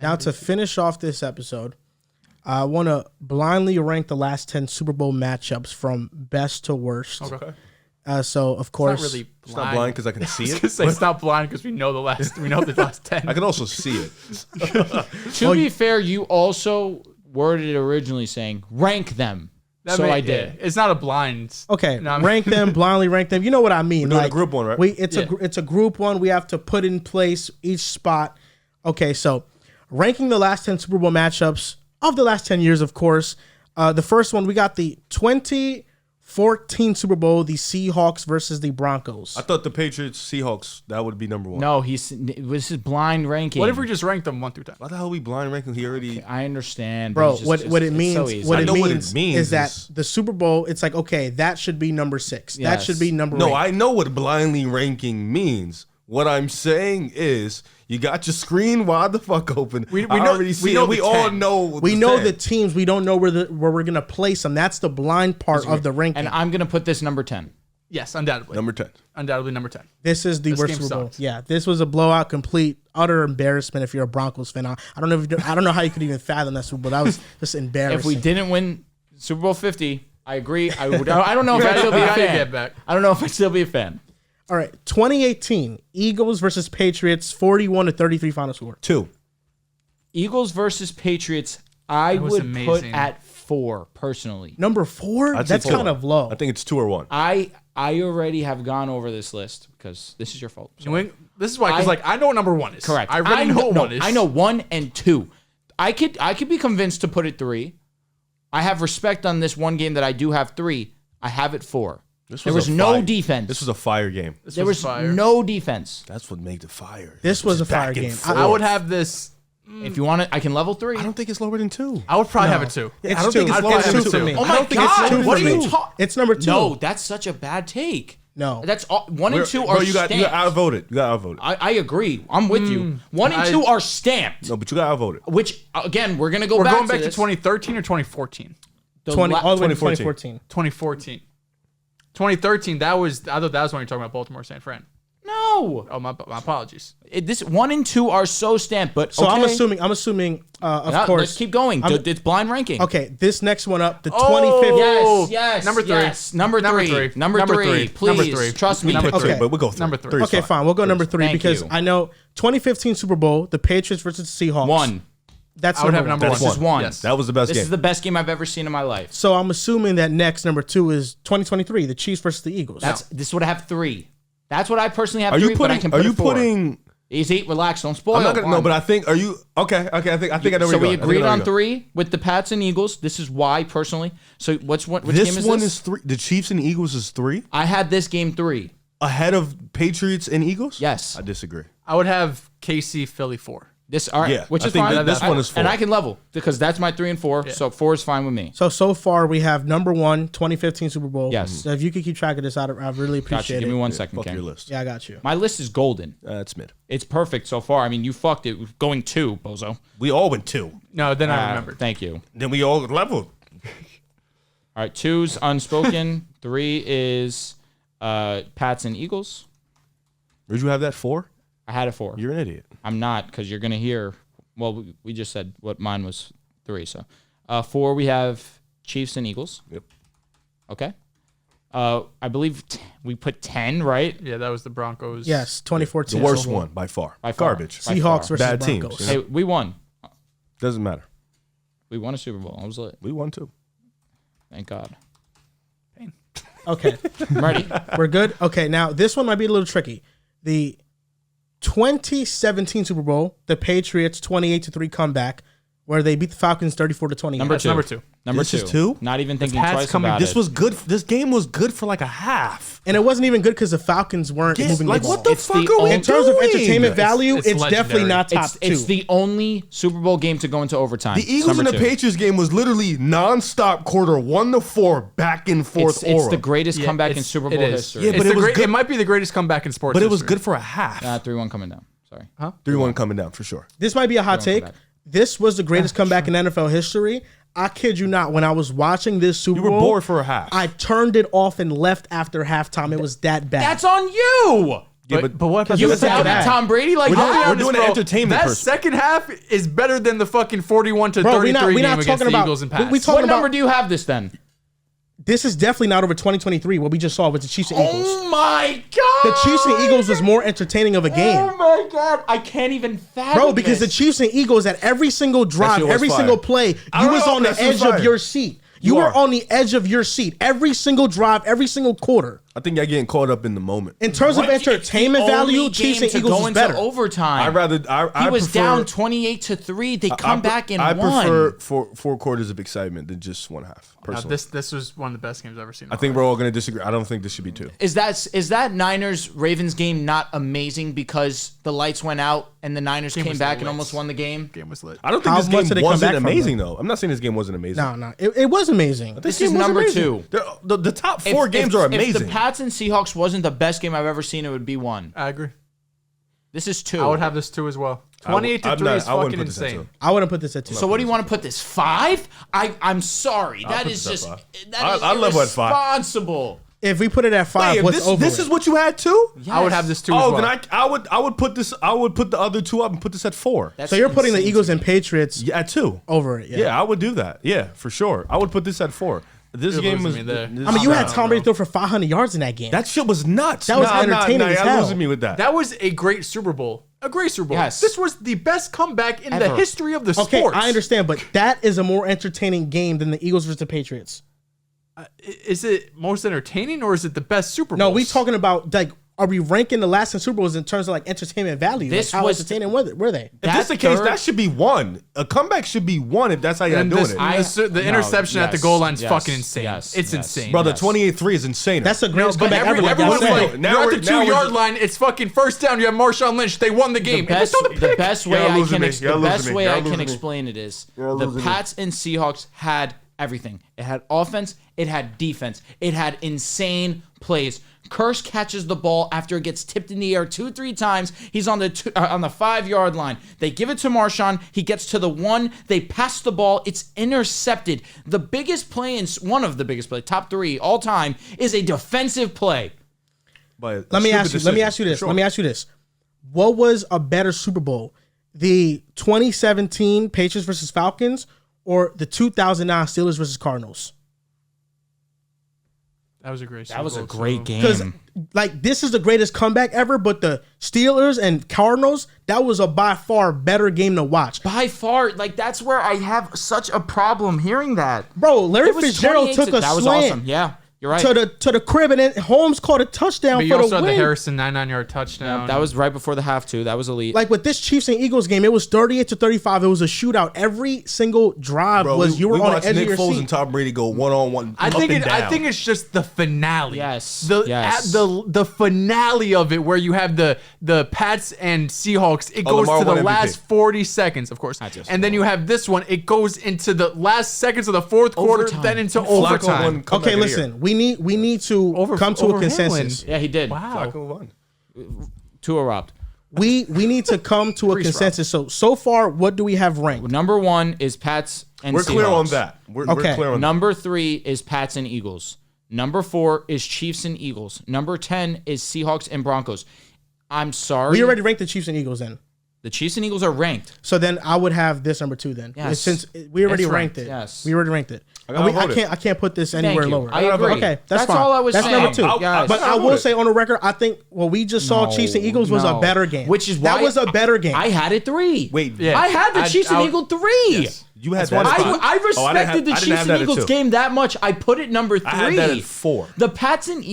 Now to finish off this episode, I want to blindly rank the last 10 Super Bowl matchups from best to worst. Okay. So of course, It's not really blind. It's not blind because I can see it. It's not blind because we know the last 10. I can also see it. To be fair, you also worded it originally saying rank them. I did. Yeah, it's not a blind. okay, rank them, blindly rank them. You know what I mean? We're doing a group one, right? It's a group one. We have to put in place each spot. Okay, so ranking the last 10 Super Bowl matchups of the last 10 years, of course. The first one, we got the 2014 Super Bowl, the Seahawks versus the Broncos. I thought the Patriots, Seahawks, that would be number one. No, this is blind ranking. What if we just ranked them 1 through 10? Why the hell are we blind ranking? He already. I understand, Bro, but what it means, so easy. what I it know what it means means is that is- the Super Bowl, it's like, okay, that should be number 6. That Yes. should be number 8. No, I know what blindly ranking means. What I'm saying is, you got your screen wide the fuck open. We I know- already see we know it. We the all 10. know. We know 10. the teams. We don't know where we're gonna place them. That's the blind part of the ranking. And I'm gonna put this number 10. Yes, undoubtedly. number 10. Undoubtedly number 10. This is the This worst game Super Bowl. sucks. Yeah, this was a blowout, complete, utter embarrassment. If you're a Broncos fan, I don't know. I don't know how you could even fathom that Super Bowl. That was just embarrassing. If we didn't win Super Bowl 50, I agree. I would. I don't know if I'd still be a Gotta fan. get back. I don't know if I'd still be a fan. All right, 2018 Eagles versus Patriots, 41-33 final score. 2. Eagles versus Patriots, I was would amazing. put at 4 personally. Number 4. I'd say That's 4. kind of low. I think it's 2 or 1. I already have gone over this list because this is your fault. New England- This is why, because I know what number 1 is. Correct. I already know what 1 is. I know 1 and 2. I could be convinced to put it 3. I have respect on this one game that I do have 3. I have it 4. There was no defense. This was a fire game. There was no defense. That's what made the fire. This was a Just back fire and game. forth. I would have this. If you want it, I can level 3. I don't think it's lower than 2. I would probably have it 2. It's I don't 2. think it's I'd lower probably than have 2. to me. Oh I my don't think it's God, 2 what for are you me. talking? It's number 2. No, that's such a bad take. No. That's all, 1 and 2 Bro, are you got stamped. outvoted. You got outvoted. I agree. I'm with you. 1 and 2 are stamped. No, but you got outvoted. Which again, we're gonna go We're back going to back to this. 2013 or 2014? 20 all the way to 2014. 2014. 2014. 2013. I thought that was when you're talking about Baltimore, San Fran. No. Oh, my apologies. This 1 and 2 are so stamped, but So okay. I'm assuming of No, course. let's keep going. It's blind ranking. Okay, this next one up, the Oh, 2015. Yes. Number 3. Yes. Number three. Number three. Please. Number 3. Trust me. Number 3. Okay, but we'll go 3. Number 3. 3 is Okay, fine. We'll go number 3 Thank because you. I know 2015 Super Bowl, the Patriots versus the Seahawks. 1. That's I would have number number 1. one. This is 1. Yes. That was the best This game. is the best game I've ever seen in my life. So I'm assuming that next number 2 is 2023, the Chiefs versus the Eagles. This would have 3. That's what I personally have Are 3, you but I putting? can Are put you it 4. putting? Easy, relax, don't spoil. I'm not gonna. Come No, on. but I think. Are you okay? Okay, I think I know where So you're we going. I think I agreed know where on you're going. 3 with the Pats and Eagles. This is why personally. So which game This is one this? is 3. The Chiefs and Eagles is 3 I had this game 3. ahead of Patriots and Eagles. Yes. I disagree. I would have KC Philly 4. This all right, Yeah, which I is think fine. this one is 4. And I can level because that's my 3 and 4. So 4 is fine with me. So far we have number 1, 2015 Super Bowl. Yes. So if you could keep track of this, I'd really Gotcha. appreciate Give it. me 1 second, Fuck Ken. your list. Yeah, I got you. My list is golden. It's mid. It's perfect so far. I mean, you fucked it with going 2, bozo. We all went 2. No, then I remembered. Thank you. Then we all leveled. All right, 2's unspoken. 3 is Pats and Eagles. Where'd you have that 4? I had it 4. You're an idiot. I'm not because you're gonna hear. Well, we just said what mine was 3. So 4 we have Chiefs and Eagles. Yep. Okay. I believe we put 10, right? Yeah, that was the Broncos. Yes, 2014. The worst So one by far. By far. Garbage. By Seahawks far. versus Bad Broncos. teams. Hey, we won. Doesn't matter. We won a Super Bowl. I was lit. We won 2. Thank God. Okay, I'm ready. we're good. Okay, now this one might be a little tricky. The 2017 Super Bowl, the Patriots 28-3 comeback, where they beat the Falcons 34-28. Number That's 2. number 2. Number This 2. is 2? Not even thinking Pats twice coming- about This it. was good. This game was good for like a half. And it wasn't even good because the Falcons weren't moving Like the ball. what the It's fuck the are we only- In terms of doing? entertainment value, It's it's definitely legendary. not top it's 2. it's the only Super Bowl game to go into overtime. The Eagles and Number the 2. Patriots game was literally nonstop quarter 1-4 back and forth. It's the greatest comeback in it's- Super it Bowl is. history. Yeah, but it was good. It might be the greatest comeback in sports. But it was history. good for a half. 3-1 coming down. Sorry. 3-1 coming down for sure. This might be a hot take. comeback. This was the greatest comeback in NFL history. I kid you not. When I was watching this Super You were Bowl, bored for a half. I turned it off and left after halftime. It was that bad. That's on you. Yeah, But what about You That's not doubted bad. Tom Brady like We're that? doing an entertainment That person. second half is better than the fucking 41 to Bro, 33 we're game not against talking the about. Eagles and Pats. We talking What number about. do you have this then? This is definitely not over 2023. What we just saw with the Chiefs and Eagles. Oh my god! The Chiefs and Eagles was more entertaining of a game. Oh my god! I can't even fathom Bro, because the this. Chiefs and Eagles at every single drive, shit was every fire. single play, I you don't was know on if the that shit edge was of fire. your seat. You You were are. on the edge of your seat every single drive, every single quarter. I think y'all getting caught up in the moment. In terms of What? entertainment It's the value, only Chiefs game and to Eagles go was into better. overtime. I rather I He was prefer, down 28-3. They come back and I won. prefer four quarters of excitement than just one half. Now, Personally, this was one of the best games I've ever seen. I think we're all going to disagree. I don't think this should be 2. Is that Niners Ravens game not amazing because the lights went out and the Niners Game came was back and lit. almost won the game? game was lit. I don't think How this much did game they come wasn't back from, amazing though. I'm not saying this game wasn't amazing. No, it was amazing. This game is was number amazing. 2. The top 4 games are If amazing. the Pats and Seahawks wasn't the best game I've ever seen, it would be 1. I agree. This is 2. I would have this 2 as well. 28 to 3 is I wouldn't fucking put this at insane. 2. I wouldn't put this at 2. So what do you want to put this 5? I'm sorry. That put is this at just 5. that is I level at 5. irresponsible. If we put it at 5, Wait, what's over this it? is what you had too? I would have this 2 as Oh, well. then I would put this. I would put the other 2 up and put this at 4. That's So you're putting the insane Eagles to and me. Patriots Yeah, at 2. over it. Yeah, I would do that. Yeah, for sure. I would put this at 4. This You're game was. losing me there. this- I mean, you had No, Tom Brady bro. throw for 500 yards in that game. that shit was nuts. That was entertaining as You're hell. losing me with that. That was a great Super Bowl. A great Super Bowl. Yes. This was the best comeback in the Ever. history of the Okay, sports. I understand, but that is a more entertaining game than the Eagles versus the Patriots. Is it most entertaining or is it the best Super Bowl? No, we talking about like, are we ranking the last 10 Super Bowls in terms of like entertainment value? This Like, how was- entertaining were they? If that's the that case, third- that should be 1. A comeback should be 1 if that's how you're And doing this, it. the interception at the yes, goal line is yes, fucking insane. yes, it's yes. insane. Brother, Yes. 28-3 is insane. That's the greatest But comeback ever. Like everyone's I like, said. Now you're at we're- the now 2 yard we're- line. It's fucking first down. You have Marshawn Lynch. They won the game. The best, and they throw the pick. best way You're I losing can me. ex- You're the losing best me. way You're I can losing me. explain it is You're the losing me. Pats and Seahawks had everything. It had offense, it had defense, it had insane plays. Curse catches the ball after it gets tipped in the air 2-3 times. He's on the 5-yard line. They give it to Marshawn. He gets to the 1. They pass the ball. It's intercepted. The biggest play one of the biggest play, top 3 all time, is a defensive play. But Let me ask you this. Let me ask you this. What was a better Super Bowl? The 2017 Patriots versus Falcons or the 2009 Steelers versus Cardinals? That was a great. That was a Super Bowl, great too. game. Because like this is the greatest comeback ever, but the Steelers and Cardinals, that was a by far better game to watch. By far, like that's where I have such a problem hearing that. Bro, Larry It was Fitzgerald 28 took a that was slant awesome. Yeah, you're right. to the crib, and then Holmes caught a touchdown But you for also the had the win. Harrison 99-yard touchdown. That was right before the half too. That was elite. Like with this Chiefs and Eagles game, it was 38-35. It was a shootout. Every single drive you were on the watched edge Nick of your Foles seat. and Tom Brady go 1-on-1. I think up and down. I think it's just the finale. Yes, The yes. the finale of it where you have the Pats and Seahawks. It goes Lamar to the won MVP. last 40 seconds, of course. And then you have this one. It goes into the last seconds of the fourth quarter, Overtime. then into Flacco overtime. won comeback Okay, of the year. listen. We need to come to a over consensus. Hamlin. yeah, he did. Wow. Flacco won. Tua robbed. We need to come to a Freeze consensus. So far, what do we have ranked? Number 1 is Pats and We're Seahawks. clear on that. We're Okay. clear on that. Number 3 is Pats and Eagles. Number 4 is Chiefs and Eagles. Number 10 is Seahawks and Broncos. I'm sorry. We already ranked the Chiefs and Eagles in. The Chiefs and Eagles are ranked. So then I would have this number 2 then. Yes. Since we already It's ranked ranked, it. yes. We already ranked it. gotta vote it. I can't put this anywhere you. lower. I agree. Okay, that's That's fine. all I was That's saying. number 2. I'll- But I'll I vote will it. say on the record, I think what we just saw, Chiefs and Eagles, was a No. better game. Which is why that was a better game. I had it 3. Wait, Yeah. I had the Chiefs and I- Eagles 3. you had That's that. one at spot. five. I respected Oh, I didn't the have Chiefs that and at Eagles 2. game that much. I put it number 3. I had that at 4. The Pats and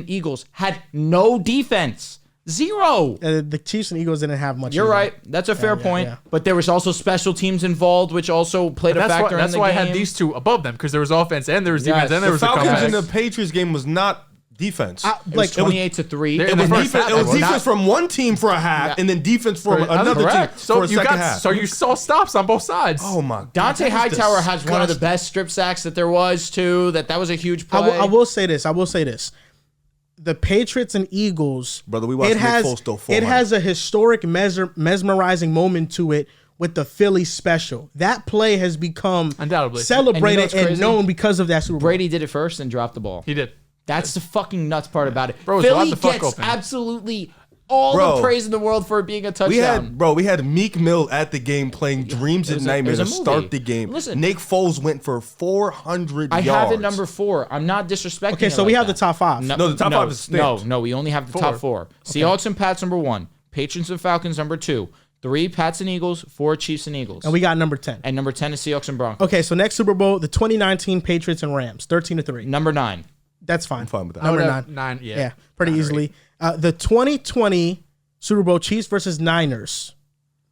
Eagles had no defense. 0. The Chiefs and Eagles didn't have much. You're either. right. That's a fair yeah, point. yeah. But there was also special teams involved, which also played a That's factor why, in the I game. had these two above them because there was offense and there was Yes. defense and there The was a Falcons comeback. and the Patriots game was not defense. It was 28-3. They're- It in the was first defense, half, it was it was defense not- from one team for a half, Yeah. and then defense from That's another team correct. for So a you second got half. so you saw stops on both sides. Oh my God, Dante that is Hightower has one of the disgusting. best strip sacks that there was, too. That was a huge play. I will say this. The Patriots and Eagles, Brother, we watched Nick Foles throw 400. it has a historic mesmerizing moment to it with the Philly special. That play has become Undoubtedly. celebrated And you know and, what's crazy? known because of that Super Bowl. Brady did it first and dropped the ball. He did. That's the fucking nuts part about it. Bro, it's wide Philly the fuck gets open. absolutely all Bro. the praise in the world for it being a touchdown. We had Meek Mill at the game playing Dreams and Nightmares to start the game. Listen. Nick Foles went for 400 I yards. have it number 4. I'm not disrespecting Okay, it so like we have that. the top 5. No, the top 5 is stamped. No, we only have the top 4. Seahawks and Pats number 1. Patriots and Falcons number 2. 3 Pats and Eagles. 4 Chiefs and Eagles. And we got number 10. And number 10 is Seahawks and Broncos. Okay, so next Super Bowl, the 2019 Patriots and Rams, 13-3. Number 9. That's fine. I'm fine with that. Number I would 9. have 9, yeah. Yeah, pretty easily. The 2020 Super Bowl Chiefs versus Niners,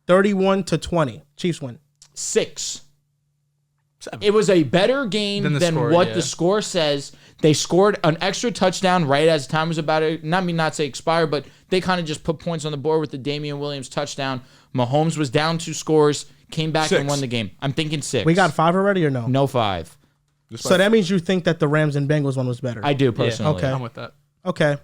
31-20. Chiefs win. 6. 7. It was a better game Than than, the score, what yeah. the score says. They scored an extra touchdown right as time was about to, not say expire, but they kind of just put points on the board with the Damian Williams touchdown. Mahomes was down 2 scores, came back 6. and won the game. I'm thinking 6. We got 5 already or no? no 5. So that means you think that the Rams and Bengals one was better. I do personally. okay. I'm with that. Okay.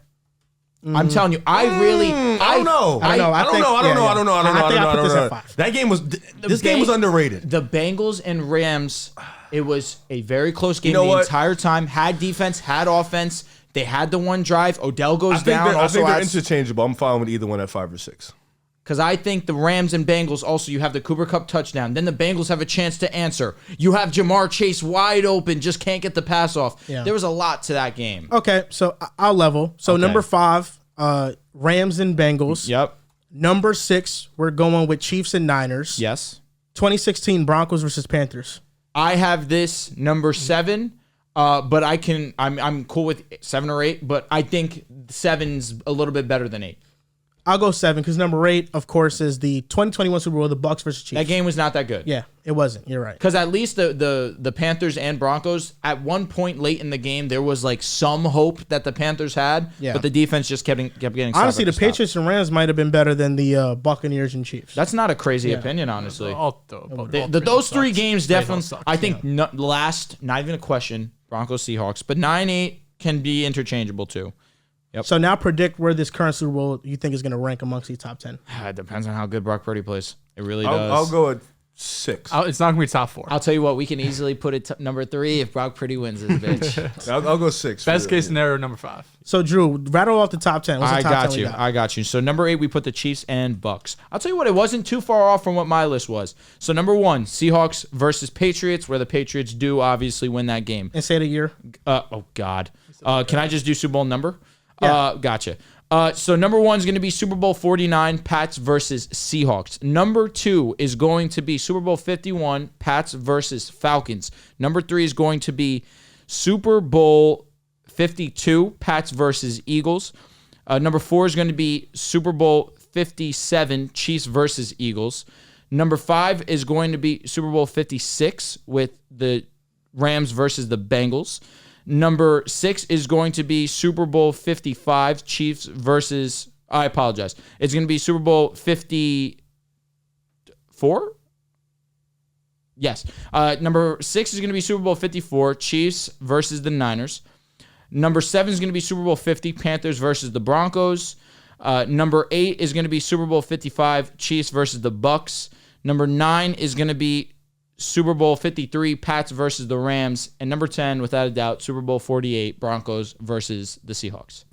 I'm telling you, I really. I don't know. I know. I don't think- know. I don't yeah, know. yeah. I don't know. I don't know. I think I put this don't at know. 5. That game was. This game was underrated. The Bengals and Rams, it was a very close game know the what? entire time. Had defense, had offense. They had the one drive. Odell goes down. I think they're adds- interchangeable. I'm fine with either one at 5 or 6. Because I think the Rams and Bengals also, you have the Cooper Cup touchdown. Then the Bengals have a chance to answer. You have Jamar Chase wide open, just can't get the pass off. Yeah. There was a lot to that game. Okay, so I'll level. So Okay. number 5, Rams and Bengals. Yep. Number 6, we're going with Chiefs and Niners. Yes. 2016 Broncos versus Panthers. I have this number 7, but I'm cool with 7 or 8, but I think 7's a little bit better than 8. I'll go 7 because number 8, of course, is the 2021 Super Bowl, the Bucks versus Chiefs. That game was not that good. Yeah, it wasn't. You're right. Because at least the Panthers and Broncos, at one point late in the game, there was like some hope that the Panthers had, Yeah. but the defense just kept getting stopped Honestly, at the stop. Patriots and Rams might have been better than the Buccaneers and Chiefs. That's not a crazy opinion, honestly. Those 3 games definitely, I think, last, not even a question, Broncos, Seahawks, but 9-8 can be interchangeable too. So now predict where this current Super Bowl you think is going to rank amongst the top 10. It depends on how good Brock Purdy plays. It really does. I'll go at 6. It's not gonna be top 4. I'll tell you what, we can easily put it number 3 if Brock Purdy wins this bitch. I'll go 6. Best case scenario, number 5. So Drew, rattle off the top 10. What's the I top 10 got we you. I got you. So number 8, we put the Chiefs and Bucks. I'll tell you what, it wasn't too far off from what my list was. So number 1, Seahawks versus Patriots, where the Patriots do obviously win that game. And say the year. Oh God. Can I just do Super Bowl number? Yeah. Gotcha. So number 1 is going to be Super Bowl 49, Pats versus Seahawks. Number 2 is going to be Super Bowl 51, Pats versus Falcons. Number 3 is going to be Super Bowl 52, Pats versus Eagles. Number 4 is going to be Super Bowl 57, Chiefs versus Eagles. Number 5 is going to be Super Bowl 56 with the Rams versus the Bengals. Number 6 is going to be Super Bowl 55, Chiefs versus... I apologize. It's going to be Super Bowl 54? Yes. Number 6 is going to be Super Bowl 54, Chiefs versus the Niners. Number 7 is going to be Super Bowl 50, Panthers versus the Broncos. Number 8 is going to be Super Bowl 55, Chiefs versus the Bucks. Number 9 is going to be Super Bowl 53, Pats versus the Rams. And number 10, without a doubt, Super Bowl 48, Broncos versus the Seahawks.